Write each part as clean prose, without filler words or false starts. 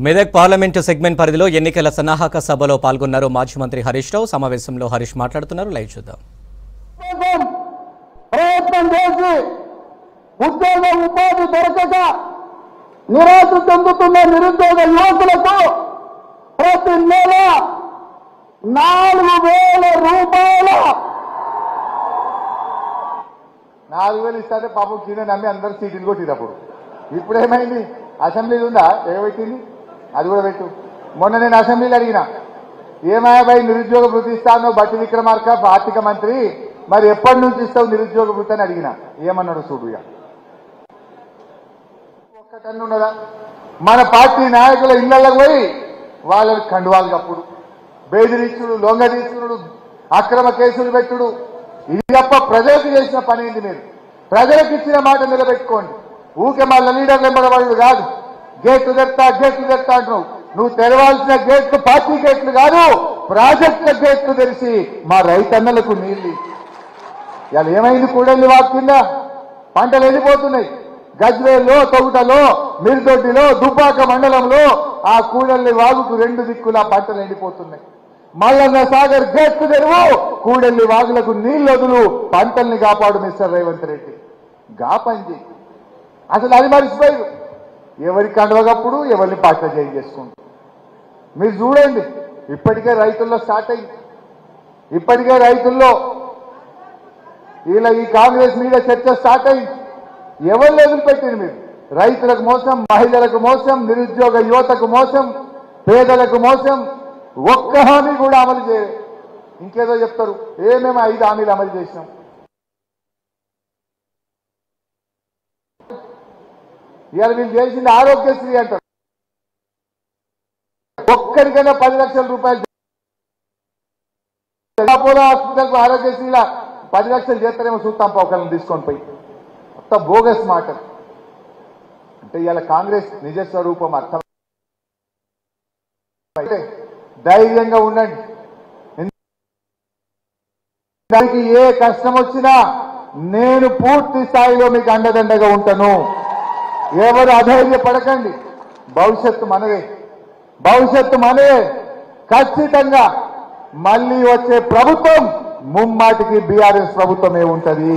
Medak parliament segment పరిధిలో ఎన్నికల సన్నాహక సభలో పాల్గొన్నారు మాజీ మంత్రి హరీష్ రావు. సమావేశంలో హరీష్ మాట్లాడుతున్నారు. లైవ్ చూద్దాం. ప్రయత్నం చేసి ఉద్యోగ ఉపాధి దొరకక నిరాశ చెందుతున్న నిరుద్యోగ యువకులకు ప్రతి నెల 4,000 రూపాయల 4,000 ఇస్తే పాపం కింద నమ్మి అందరు సీట్లు కొట్టినప్పుడు ఇప్పుడేమైంది? అసెంబ్లీ ఉందా? ఏమైపోయింది? అది కూడా పెట్టు. మొన్న నేను అసెంబ్లీలో అడిగిన, ఏమాయా భయ్ నిరుద్యోగ వృత్తి ఇస్తాను బట్టి విక్రమార్క ఆర్థిక మంత్రి, మరి ఎప్పటి నుంచి ఇస్తావు నిరుద్యోగ వృత్తి అని అడిగిన. ఏమన్నాడు చూడు. ఒక్కటన్ను ఉన్నదా? మన పార్టీ నాయకుల ఇళ్లకు పోయి వాళ్ళని కండువాలు కప్పుడు, బేదిరించుడు, లొంగదీసుడు, అక్రమ కేసులు పెట్టుడు, ఇది తప్ప ప్రజలకు చేసిన పని ఏంటి? మీరు ప్రజలకు ఇచ్చిన మాట నిలబెట్టుకోండి. ఊకే మళ్ళీ లీడర్లు ఎంబడవాళ్ళు కాదు. గేట్లు తెస్తా అంటున్నావు. నువ్వు తెరవాల్సిన గేట్లు పార్టీ గేట్లు కాదు, ప్రాజెక్టుల గేట్లు తెరిచి మా రైతన్నలకు నీళ్లు. ఇవాళ ఏమైంది? కూడలి వాగు కింద పంటలు వెళ్ళిపోతున్నాయి. గజ్వేల్లో, తొగుటలో, మిర్దొడ్డిలో, దుబ్బాక మండలంలో ఆ కూడలి వాగుకు 2 దిక్కులా పంటలు ఎండిపోతున్నాయి. మల్లన్న సాగర్ గేట్లు తెరువు, కూడలి వాగులకు నీళ్లు వదులు, పంటల్ని కాపాడు మిస్టర్ రేవంత్ రెడ్డి. గా పని అసలు అది మర్చిపోయారు. ఎవరికి కండవగప్పుడు ఎవరిని పార్టీ చేంజ్ చేసుకుంటారు. మీరు చూడండి, ఇప్పటికే రైతుల్లో స్టార్ట్ అయింది. ఇప్పటికే రైతుల్లో ఇలా ఈ కాంగ్రెస్ మీద చర్చ స్టార్ట్ అయింది. ఎవరు వదిలిపెట్టింది? మీరు రైతులకు మోసం, మహిళలకు మోసం, నిరుద్యోగ యువతకు మోసం, పేదలకు మోసం. ఒక్క హామీ కూడా అమలు చేయలేదు. ఇంకేదో చెప్తారు, ఏమేమో 5 హామీలు అమలు చేసినాం. ఇవాళ వీళ్ళు చేసింది ఆరోగ్యశ్రీ అంటారు. ఒక్కరికైనా 10 లక్షల రూపాయలు హాస్పిటల్కు ఆరోగ్యశ్రీలా 10 లక్షలు చేస్తారేమో చూస్తాం. ఒకరిని తీసుకొని పోయి మొత్తం బోగస్ మాట. అంటే ఇవాళ కాంగ్రెస్ నిజ స్వరూపం అర్థం. అయితే ధైర్యంగా ఉండండి. దానికి ఏ కష్టం వచ్చినా నేను పూర్తి స్థాయిలో మీకు అండదండగా ఉంటాను. ఎవరు అధైర్యపడకండి. భవిష్యత్తు మనదే, భవిష్యత్తు మనదే. ఖచ్చితంగా మళ్ళీ వచ్చే ప్రభుత్వం ముమ్మాటికి బీఆర్ఎస్ ప్రభుత్వమే ఉంటది.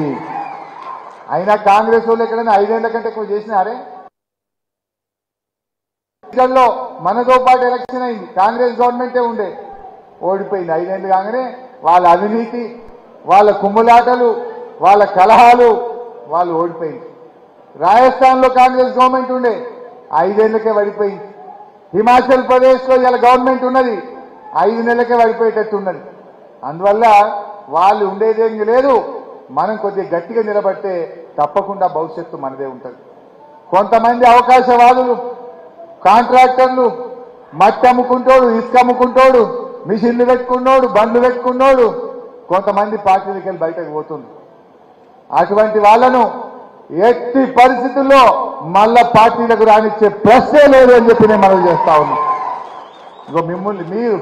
అయినా కాంగ్రెస్ వాళ్ళు ఎక్కడైనా 5 ఏళ్ల కంటే ఎక్కువ చేసినారే? ఎన్నికల్లో మనతో పాటు ఎలక్షన్ అయింది, కాంగ్రెస్ గవర్నమెంటే ఉండే, ఓడిపోయింది. 5 ఏళ్ళు కాగానే వాళ్ళ అవినీతి, వాళ్ళ కుమ్ములాటలు, వాళ్ళ కలహాలు, వాళ్ళు ఓడిపోయింది. రాజస్థాన్ లో కాంగ్రెస్ గవర్నమెంట్ ఉండే, 5 ఏళ్లకే పడిపోయింది. హిమాచల్ ప్రదేశ్ లో ఇలా గవర్నమెంట్ ఉన్నది, 5 నెలలకే పడిపోయేటట్టు ఉన్నది. అందువల్ల వాళ్ళు ఉండేదేమీ లేదు. మనం కొద్దిగా గట్టిగా నిలబడితే తప్పకుండా భవిష్యత్తు మనదే ఉంటుంది. కొంతమంది అవకాశవాదులు, కాంట్రాక్టర్లు, మట్టి అమ్ముకుంటోడు, ఇసుక అమ్ముకుంటోడు, మిషన్లు పెట్టుకున్నోడు, బండ్లు పెట్టుకున్నోడు, కొంతమంది పార్టీలకి వెళ్ళి బయటకు పోతుంది. అటువంటి వాళ్ళను ఎట్టి పరిస్థితుల్లో మళ్ళా పార్టీలకు రానిచ్చే ప్రశ్నే లేదు అని చెప్పి నేను మనవి చేస్తా ఉన్నా. ఇగో మిమ్మల్ని మీరు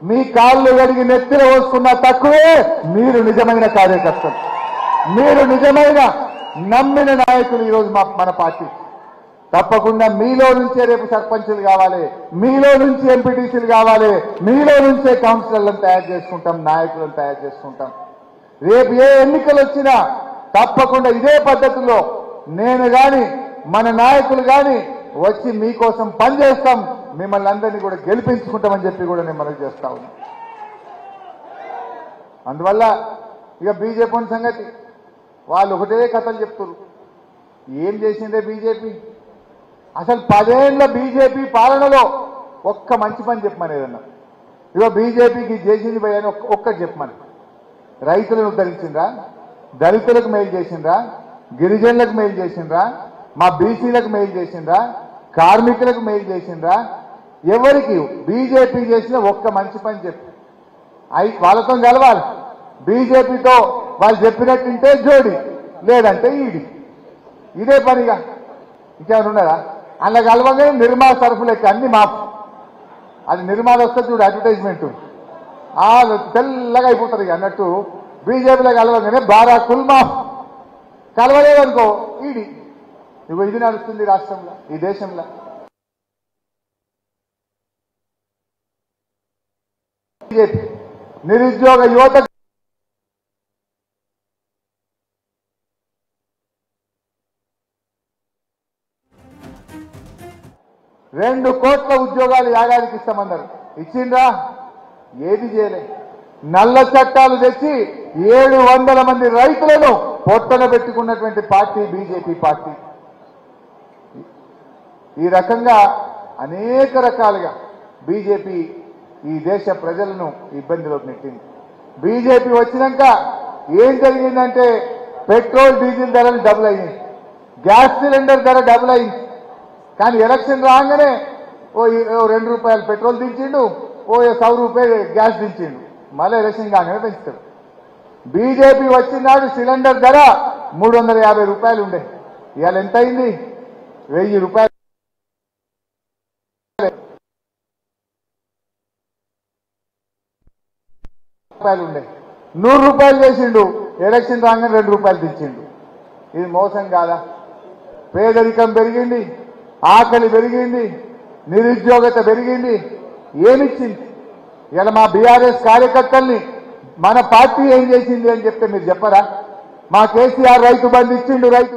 మీ కాళ్ళు గడిగి నెత్తిన పోసుకున్నా తక్కువే. మీరు నిజమైన కార్యకర్తలు, మీరు నిజమైన నమ్మిన నాయకులు. ఈరోజు మన పార్టీ తప్పకుండా మీలో నుంచే రేపు సర్పంచులు కావాలి, మీలో నుంచి ఎంపీటీసీలు కావాలి, మీలో నుంచే కౌన్సిలర్లను తయారు చేసుకుంటాం, నాయకులను తయారు చేసుకుంటాం. రేపు ఏ ఎన్నికలు వచ్చినా తప్పకుండా ఇదే పద్ధతిలో నేను గాని మన నాయకులు గాని వచ్చి మీకోసం పనిచేస్తాం, మిమ్మల్ని అందరినీ కూడా గెలిపించుకుంటామని చెప్పి కూడా నేను మనవి చేస్తా ఉన్నా. అందువల్ల ఇక బీజేపీ సంగతి వాళ్ళు ఒకటే కథలు చెప్తున్నారు. ఏం చేసిందే బీజేపీ? అసలు 10 ఏళ్ల బీజేపీ పాలనలో ఒక్క మంచి పని చెప్పమని ఏదన్నా. ఇగో బీజేపీకి చేసింది పోయాని ఒక్కటి చెప్పమని. రైతులను ఉద్ధరించిండ్రా? దళితులకు మేలు చేసిండ్రా? గిరిజనులకు మేలు చేసిండ్రా? మా బీసీలకు మేలు చేసిండ్రా? కార్మికులకు మేలు చేసిండ్రా? ఎవరికి బీజేపీ చేసిన ఒక్క మంచి పని చెప్పి వాళ్ళతో కలవాలి. బీజేపీతో వాళ్ళు చెప్పినట్టుంటే జోడి, లేదంటే ఈడి, ఇదే పనిగా. ఇంకేమైనా ఉన్నదా? అలా కలవగానే నిర్మా సరుకులకి అన్ని మాపు. అది నిర్మాలు వస్తే చూడు అడ్వర్టైజ్మెంట్, తెల్లగా అయిపోతుంది అన్నట్టు. బీజేపీలో కలవగానే బారా కుల్మా, కలవలేదనుకో ఈడి. ఇగో ఇది నడుస్తుంది రాష్ట్రంలో, ఈ దేశంలో. బీజేపీ నిరుద్యోగ యువత 2 కోట్ల ఉద్యోగాలు ఏడాదికి ఇస్తామన్నారు. ఇచ్చిండ్రా? ఏది చేయలే. నల్ల చట్టాలు తెచ్చి 700 మంది రైతులను పొట్టన పెట్టుకున్నటువంటి పార్టీ బీజేపీ పార్టీ. ఈ రకంగా అనేక రకాలుగా బీజేపీ ఈ దేశ ప్రజలను ఇబ్బందిలోకి నెట్టింది. బీజేపీ వచ్చినాక ఏం జరిగిందంటే పెట్రోల్ డీజిల్ ధరలు డబుల్ అయ్యింది, గ్యాస్ సిలిండర్ ధర డబుల్ అయింది. కానీ ఎలక్షన్ రాగానే ఓ 2 రూపాయలు పెట్రోల్ దించిండు, ఓ 100 రూపాయలు గ్యాస్ దించిండు. మళ్ళీ ఎలక్షన్ కాగానే పెంచుతాడు. బీజేపీ వచ్చినాడు సిలిండర్ ధర 350 రూపాయలు ఉండే, ఇవాళ ఎంత అయింది? 1000 రూపాయలు ఉండే. 100 రూపాయలు చేసిండు, ఎలక్షన్ రాగానే 2 రూపాయలు దించిండు. ఇది మోసం కాదా? పేదరికం పెరిగింది, ఆకలి పెరిగింది, నిరుద్యోగత పెరిగింది. ఏమిచ్చింది? ఇలా మా బీఆర్ఎస్ కార్యకర్తల్ని మన పార్టీ ఏం చేసింది అని చెప్తే మీరు చెప్పరా? మా కేసీఆర్ రైతు బంధు ఇచ్చిండు, రైతు